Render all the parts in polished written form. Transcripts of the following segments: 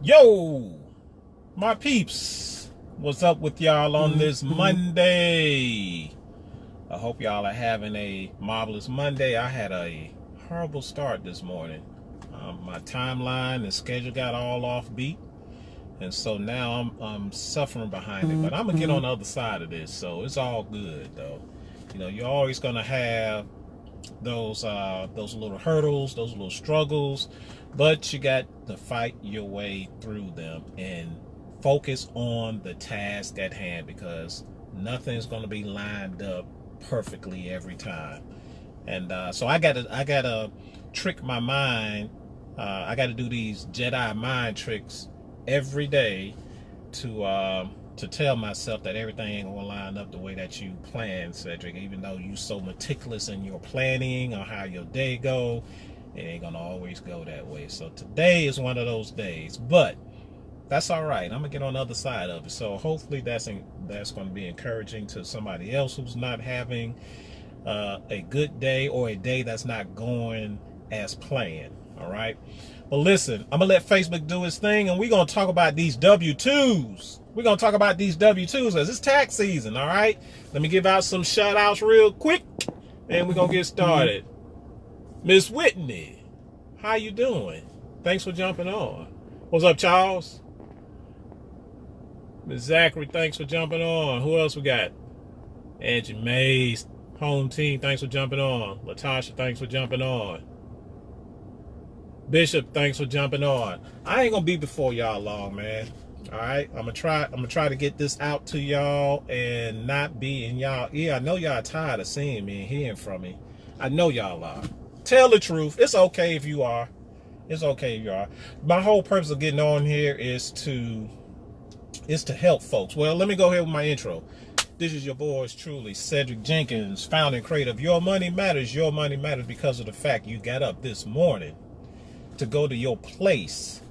Yo, my peeps, what's up with y'all on this Monday? I hope y'all are having a marvelous Monday. I had a horrible start this morning. My timeline and schedule got all off beat, and so now I'm suffering behind it. But I'm gonna get on the other side of this, so it's all good though. You know, you're always gonna have those little hurdles, those little struggles, but you got to fight your way through them and focus on the task at hand, because nothing's going to be lined up perfectly every time. And so I gotta trick my mind. I got to do these Jedi mind tricks every day to tell myself that everything ain't gonna line up the way that you plan, Cedric. Even though you so meticulous in your planning or how your day go, it ain't gonna always go that way. So today is one of those days, but that's all right. I'm gonna get on the other side of it. So hopefully that's gonna be encouraging to somebody else who's not having a good day, or a day that's not going as planned. All right. But listen, I'm gonna let Facebook do its thing, and we're gonna talk about these W-2s. We're going to talk about these W-2s as it's tax season, all right? Let me give out some shout-outs real quick, and we're going to get started. Miss Whitney, how you doing? Thanks for jumping on. What's up, Charles? Miss Zachary, thanks for jumping on. Who else we got? Angie Mays, home team, thanks for jumping on. Latasha, thanks for jumping on. Bishop, thanks for jumping on. I ain't going to be before y'all long, man. All right, I'm gonna try to get this out to y'all and not be in y'all ear. I know y'all tired of seeing me and hearing from me. I know y'all are. Tell the truth. It's okay if you are. It's okay if you are. My whole purpose of getting on here is to help folks. Well, let me go ahead with my intro. This is your boys truly, Cedric Jenkins, founder and creator of Your Money Matters. Your money matters because of the fact you got up this morning to go to your place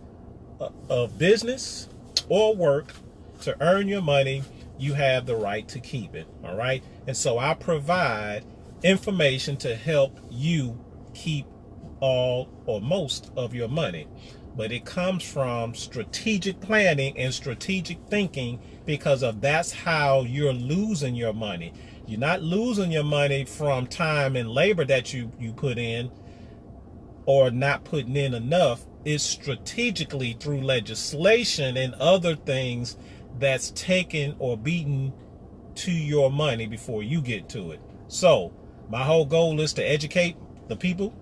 of business or work to earn your money. You have the right to keep it. All right. And so I provide information to help you keep all or most of your money. But it comes from strategic planning and strategic thinking, because of that's how you're losing your money. You're not losing your money from time and labor that you put in, or not putting in enough. Is strategically through legislation and other things that's taken or beaten to your money before you get to it. So my whole goal is to educate the people,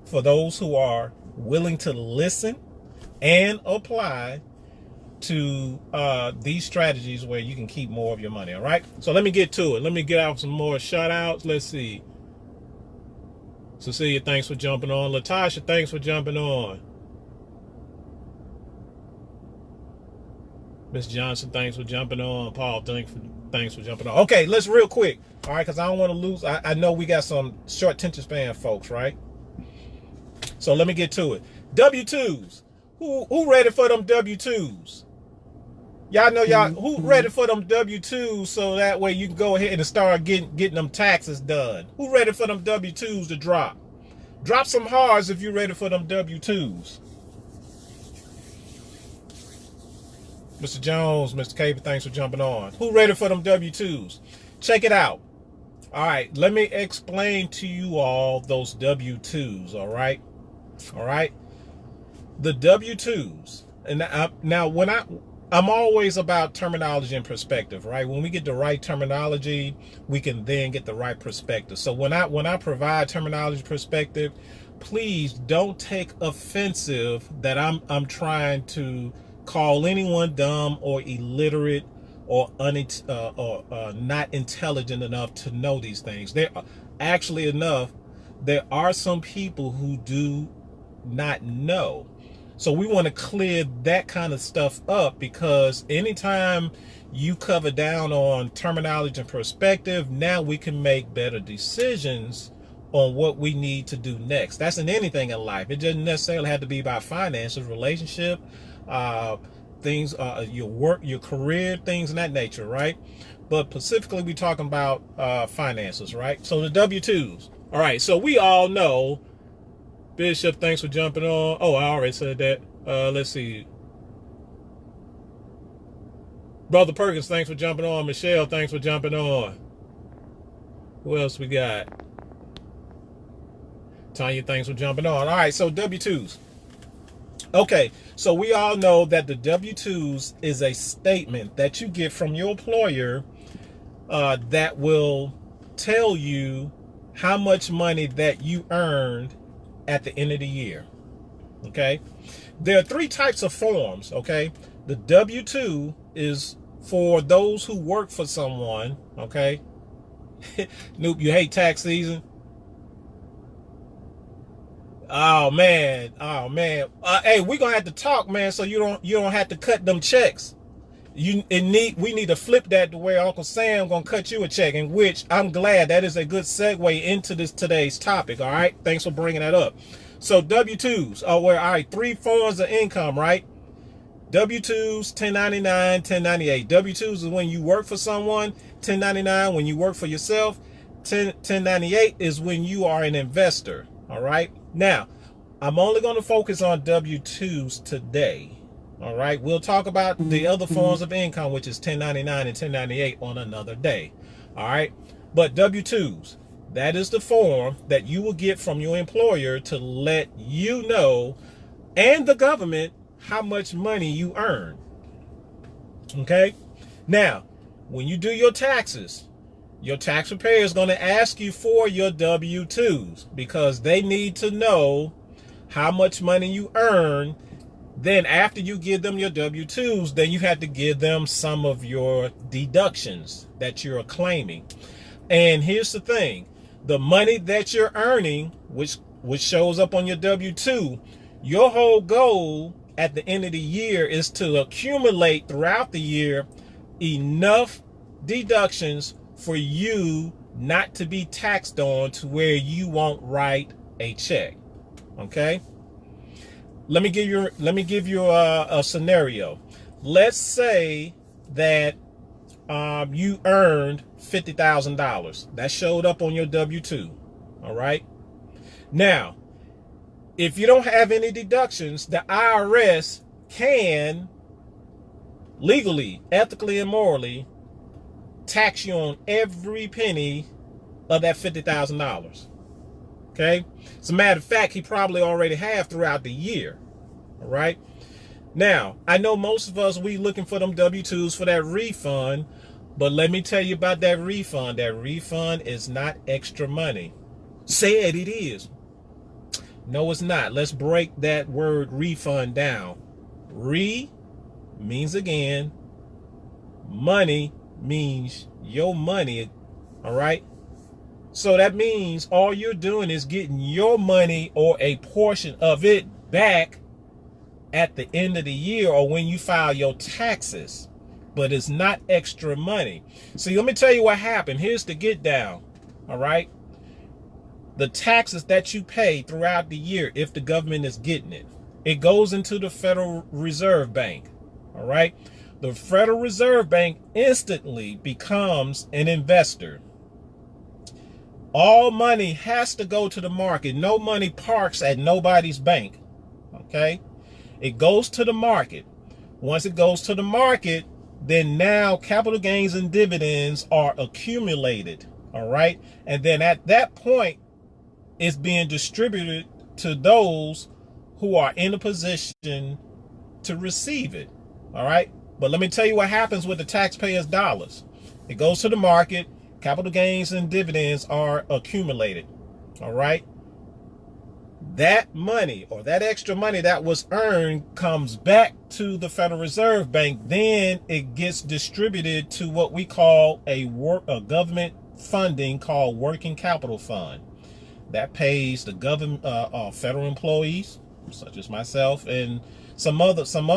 for those who are willing to listen and apply to these strategies where you can keep more of your money. All right, so let me get to it. Let me get out some more shout outs. Let's see. Cecilia, thanks for jumping on. Latasha, thanks for jumping on. Miss Johnson, thanks for jumping on. Paul, thanks for jumping on. Okay, let's real quick. All right, because I don't want to lose. I know we got some short attention span folks, right? So let me get to it. W-2s. Who ready for them W-2s? Y'all know y'all who ready for them W-2s, so that way you can go ahead and start getting them taxes done. Who ready for them W-2s to drop? Drop some hearts if you're ready for them W-2s. Mr. Jones, Mr. Cable, thanks for jumping on. Who ready for them W-2s? Check it out. All right, let me explain to you all those W-2s, all right? All right? The W-2s. And now when I'm always about terminology and perspective, right? When we get the right terminology, we can then get the right perspective. So when I provide terminology perspective, please don't take offensive that I'm trying to call anyone dumb or illiterate or not intelligent enough to know these things. There are actually there are some people who do not know. So we want to clear that kind of stuff up, because anytime you cover down on terminology and perspective, now we can make better decisions on what we need to do next. That's in anything in life. It doesn't necessarily have to be about finances, relationship, things, your work, your career, things of that nature, right? But specifically, we're talking about finances, right? So the W-2s. All right, so we all know Bishop, thanks for jumping on. Oh, I already said that. Let's see. Brother Perkins, thanks for jumping on. Michelle, thanks for jumping on. Who else we got? Tanya, thanks for jumping on. All right, so W-2s. Okay, so we all know that the W-2s is a statement that you get from your employer that will tell you how much money that you earned at the end of the year. Okay, there are three types of forms. Okay, the W-2 is for those who work for someone. Okay, Nope, you hate tax season. Oh man, oh man. Hey, we're gonna have to talk, man, so you don't have to cut them checks. We need to flip that to where Uncle Sam gonna cut you a check, in which I'm glad that is a good segue into today's topic. All right, thanks for bringing that up. So W-2s are where, all right, three forms of income, right? W-2s, 1099, 1098. W-2s is when you work for someone. 1099 when you work for yourself. 1098 is when you are an investor. All right. Now, I'm only going to focus on W-2s today. All right. We'll talk about the other forms of income, which is 1099 and 1098 on another day. All right. But W-2s, that is the form that you will get from your employer to let you know, and the government, how much money you earn. Okay. Now, when you do your taxes, your tax preparer is going to ask you for your W-2s because they need to know how much money you earn. Then after you give them your W-2s, then you have to give them some of your deductions that you're claiming. And here's the thing, the money that you're earning, which shows up on your W-2, your whole goal at the end of the year is to accumulate throughout the year enough deductions for you not to be taxed on to where you won't write a check. Okay, let me give you a scenario. Let's say that you earned $50,000. That showed up on your W-2. All right, now if you don't have any deductions, the IRS can legally, ethically, and morally tax you on every penny of that $50,000. Okay? As a matter of fact, he probably already have throughout the year. All right? Now, I know most of us, we looking for them W-2s for that refund, but let me tell you about that refund. That refund is not extra money. Said it is. No, it's not. Let's break that word refund down. Re means again. Money means your money. All right. So that means all you're doing is getting your money or a portion of it back at the end of the year or when you file your taxes. But it's not extra money. See, let me tell you what happened. Here's the get down. All right. The taxes that you pay throughout the year, if the government is getting it, it goes into the Federal Reserve Bank. All right. The Federal Reserve Bank instantly becomes an investor. All money has to go to the market. No money parks at nobody's bank. Okay. It goes to the market. Once it goes to the market, then now capital gains and dividends are accumulated. All right. And then at that point, it's being distributed to those who are in a position to receive it. All right. But let me tell you what happens with the taxpayers' dollars. It goes to the market. Capital gains and dividends are accumulated. All right. That money or that extra money that was earned comes back to the Federal Reserve Bank. Then it gets distributed to what we call a government funding called working capital fund. That pays the government, federal employees such as myself, and some other things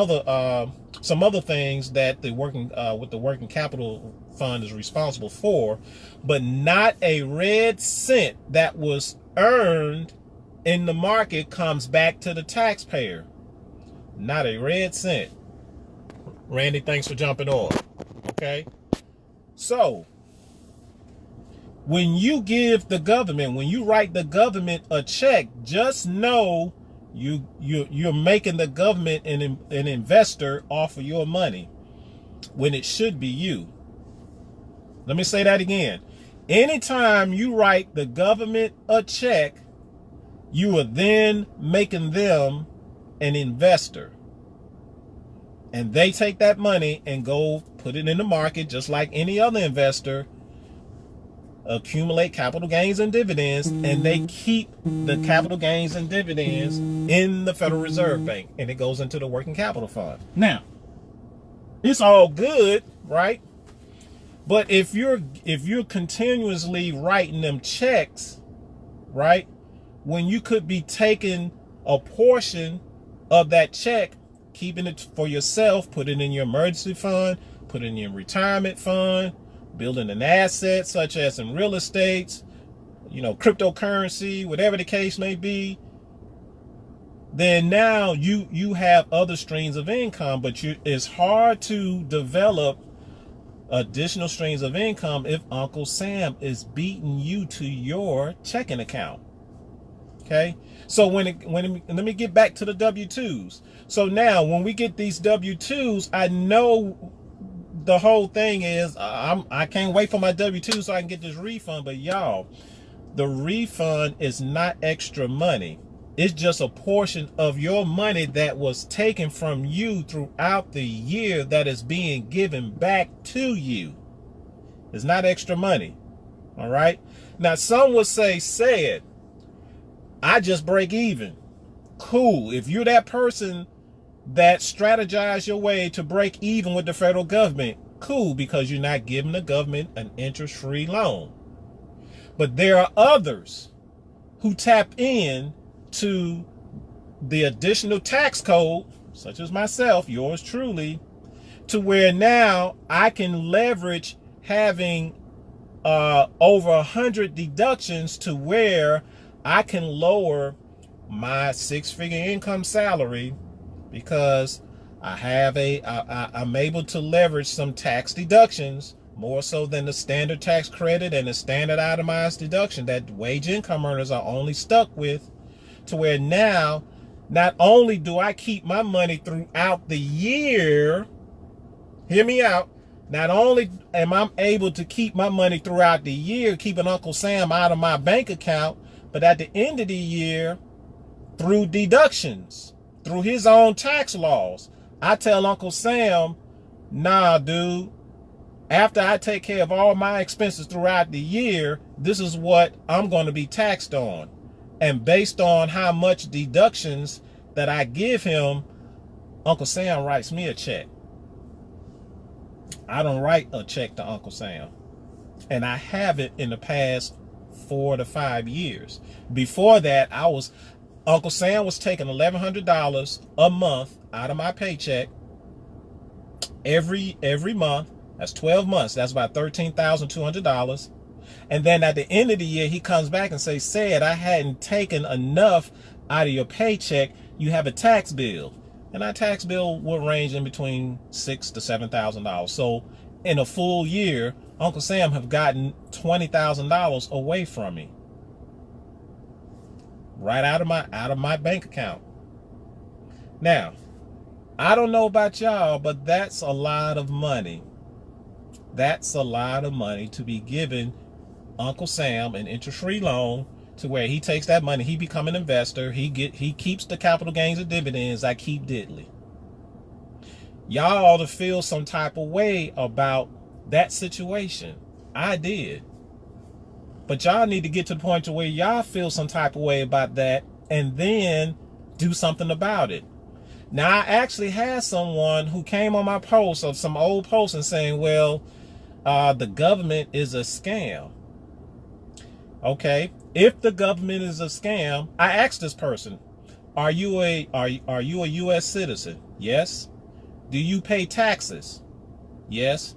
that the working capital fund is responsible for, but not a red cent that was earned in the market comes back to the taxpayer. Not a red cent. Randy, thanks for jumping on. Okay, so when you give the government, when you write the government a check, just know you're making the government an investor off of your money. when it should be you. Let me say that again. Anytime you write the government a check, you are then making them an investor. And they take that money and go put it in the market just like any other investor, accumulate capital gains and dividends, and they keep the capital gains and dividends in the Federal Reserve Bank, and it goes into the working capital fund. Now, it's all good, right? But if you're continuously writing them checks, right, when you could be taking a portion of that check, keeping it for yourself, put it in your emergency fund, put it in your retirement fund, building an asset such as in real estate, cryptocurrency, whatever the case may be, then now you have other streams of income. But it's hard to develop additional streams of income if Uncle Sam is beating you to your checking account. Okay, so let me get back to the W-2s. So now when we get these W-2s, I know the whole thing is I can't wait for my W-2 so I can get this refund. But y'all, the refund is not extra money. It's just a portion of your money that was taken from you throughout the year that is being given back to you. It's not extra money. All right. Now, some would say, I just break even. Cool. If you're that person that strategize your way to break even with the federal government, cool, because you're not giving the government an interest-free loan. But there are others who tap in to the additional tax code, such as myself, yours truly, to where now I can leverage having over 100 deductions to where I can lower my six-figure income salary, because I'm able to leverage some tax deductions more so than the standard tax credit and the standard itemized deduction that wage income earners are only stuck with, to where now not only do I keep my money throughout the year, hear me out, not only am I able to keep my money throughout the year, keeping Uncle Sam out of my bank account, but at the end of the year, through deductions, through his own tax laws, I tell Uncle Sam, nah, dude, after I take care of all my expenses throughout the year, this is what I'm going to be taxed on. And based on how much deductions that I give him, Uncle Sam writes me a check. I don't write a check to Uncle Sam. And I haven't in the past 4 to 5 years. Before that, Uncle Sam was taking $1,100 a month out of my paycheck every month. That's 12 months. That's about $13,200. And then at the end of the year, he comes back and says, "Said I hadn't taken enough out of your paycheck. You have a tax bill." And our tax bill will range in between $6,000 to $7,000. So in a full year, Uncle Sam have gotten $20,000 away from me, right out of my bank account. Now, I don't know about y'all, but that's a lot of money. That's a lot of money to be giving Uncle Sam an interest-free loan, to where he takes that money, he become an investor, he keeps the capital gains and dividends, I keep diddly. Y'all ought to feel some type of way about that situation. I did. But y'all need to get to the point to where y'all feel some type of way about that and then do something about it. Now, I actually had someone who came on my post, of some old posts, and saying, well, the government is a scam. Okay, if the government is a scam, I asked this person, are you a U.S. citizen? Yes. Do you pay taxes? Yes.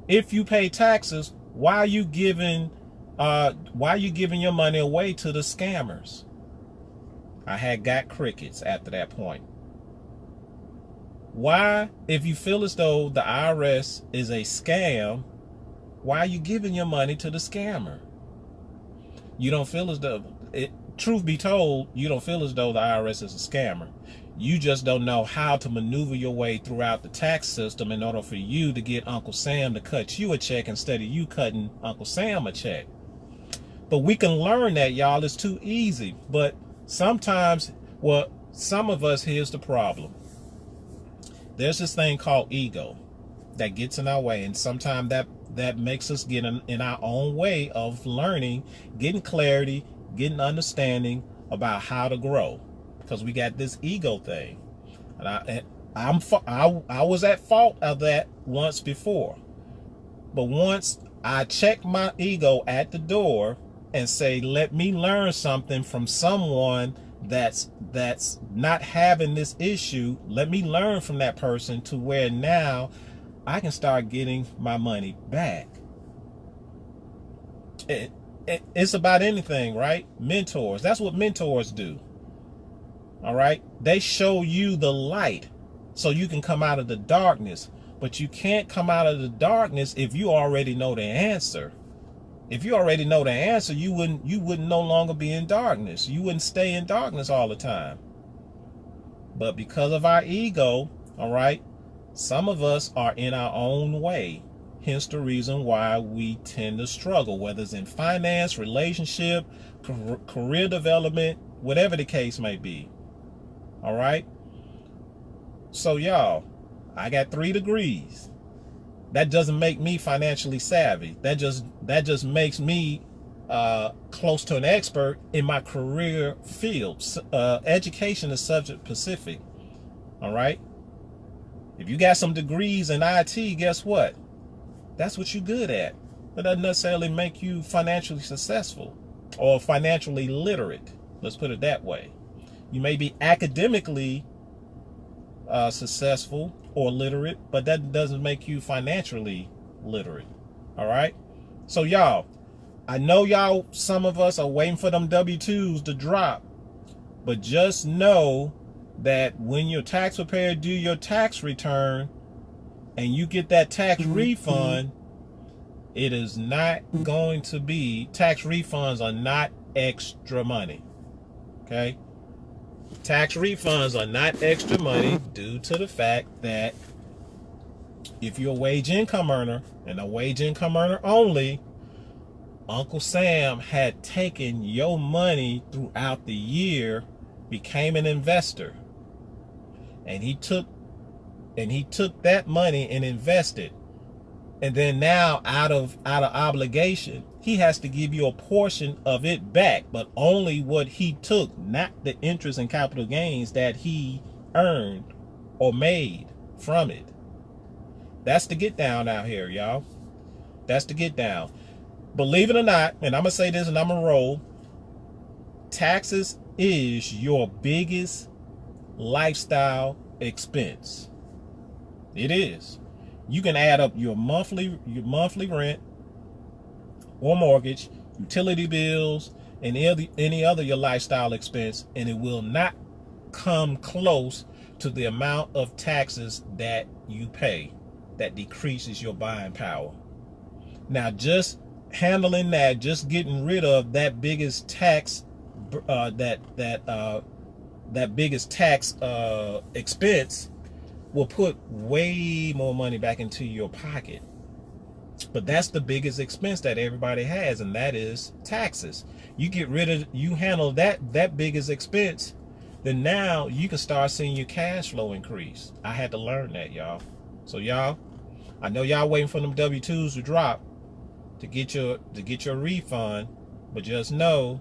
If you pay taxes, why are you giving your money away to the scammers? I had got crickets after that point. Why, if you feel as though the IRS is a scam, why are you giving your money to the scammer? You don't feel as though truth be told, you don't feel as though the IRS is a scammer. You just don't know how to maneuver your way throughout the tax system in order for you to get Uncle Sam to cut you a check instead of you cutting Uncle Sam a check. But we can learn that, y'all. It's too easy. But sometimes, well, some of us, here's the problem. There's this thing called ego that gets in our way, and sometimes that makes us get in our own way of learning, getting clarity, getting understanding about how to grow, because we got this ego thing. And I was at fault of that once before, but once I check my ego at the door and say, let me learn something from someone that's not having this issue, let me learn from that person to where now I can start getting my money back. It's about anything, right? Mentors. That's what mentors do. All right. They show you the light so you can come out of the darkness. But you can't come out of the darkness if you already know the answer. If you already know the answer, you wouldn't no longer be in darkness. You wouldn't stay in darkness all the time. But because of our ego, all right, some of us are in our own way. Hence the reason why we tend to struggle, whether it's in finance, relationship, career development, whatever the case may be. All right. So y'all, I got 3 degrees. That doesn't make me financially savvy. That just makes me close to an expert in my career field. Education is subject specific. All right. If you got some degrees in IT, guess what? That's what you're good at. That doesn't necessarily make you financially successful or financially literate. Let's put it that way. You may be academically successful or literate, but that doesn't make you financially literate. All right. So y'all, I know y'all, some of us are waiting for them W-2s to drop, but just know that when your tax preparer do your tax return and you get that tax refund, it is not going to be, tax refunds are not extra money. Okay. Tax refunds are not extra money due to the fact that if you're a wage income earner and a wage income earner only, Uncle Sam had taken your money throughout the year, became an investor, and he took that money and invested, and then now out of obligation, he has to give you a portion of it back, but only what he took, not the interest and capital gains that he earned or made from it. That's the get down out here, y'all. That's the get down. Believe it or not, and I'm gonna say this and I'm gonna roll, taxes is your biggest lifestyle expense. It is. You can add up your monthly rent or mortgage, utility bills, and any other your lifestyle expense, and it will not come close to the amount of taxes that you pay. That decreases your buying power. Now, just handling that, just getting rid of that biggest tax, that biggest tax expense will put way more money back into your pocket. But that's the biggest expense that everybody has, and that is taxes. You get rid of, you handle that biggest expense, then now you can start seeing your cash flow increase. I had to learn that, y'all. So y'all, I know y'all waiting for them W-2s to drop to get your refund, but just know,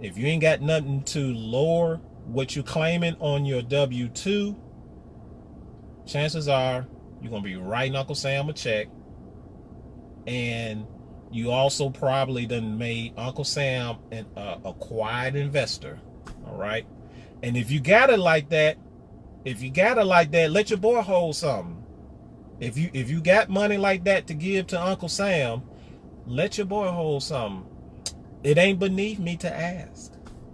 if you ain't got nothing to lower what you're claiming on your W-2, chances are you're gonna be writing Uncle Sam a check, and you also probably done made Uncle Sam a quiet investor. All right, and if you got it like that, let your boy hold something. If you got money like that to give to Uncle Sam, let your boy hold something. It ain't beneath me to ask.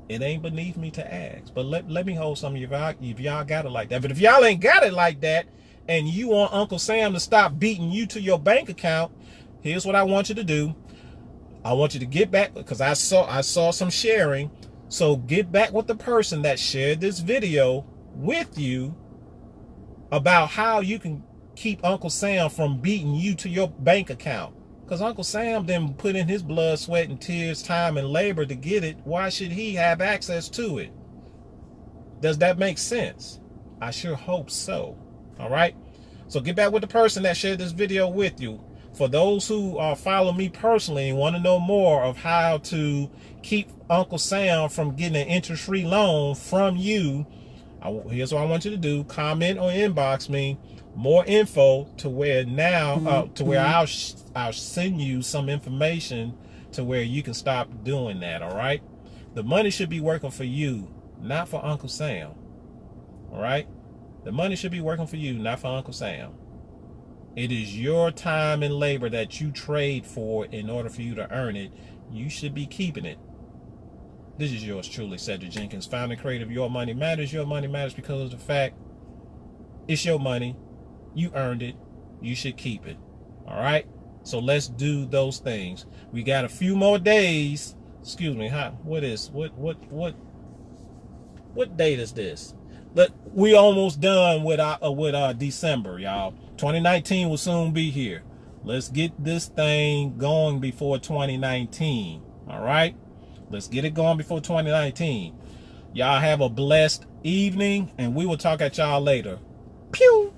It ain't beneath me to ask. But let me hold some of if y'all got it like that. But if y'all ain't got it like that, and you want Uncle Sam to stop beating you to your bank account, here's what I want you to do. I want you to get back, because I saw some sharing. So get back with the person that shared this video with you about how you can keep Uncle Sam from beating you to your bank account. Because Uncle Sam then put in his blood, sweat, and tears, time, and labor to get it. Why should he have access to it? Does that make sense? I sure hope so. All right? So get back with the person that shared this video with you. For those who follow me personally and want to know more of how to keep Uncle Sam from getting an interest-free loan from you, here's what I want you to do. Comment or inbox me more info to where now, to where I'll send you some information to where you can stop doing that, all right? The money should be working for you, not for Uncle Sam, all right? The money should be working for you, not for Uncle Sam. It is your time and labor that you trade for in order for you to earn it. You should be keeping it. This is yours truly, Cedric Jenkins, founder and creator of Your Money Matters. Your money matters because of the fact it's your money. You earned it. You should keep it. All right? So let's do those things. We got a few more days. Excuse me. What date is this? We almost done with December, y'all. 2019 will soon be here. Let's get this thing going before 2019. All right? Let's get it going before 2019. Y'all have a blessed evening, and we will talk at y'all later. Pew!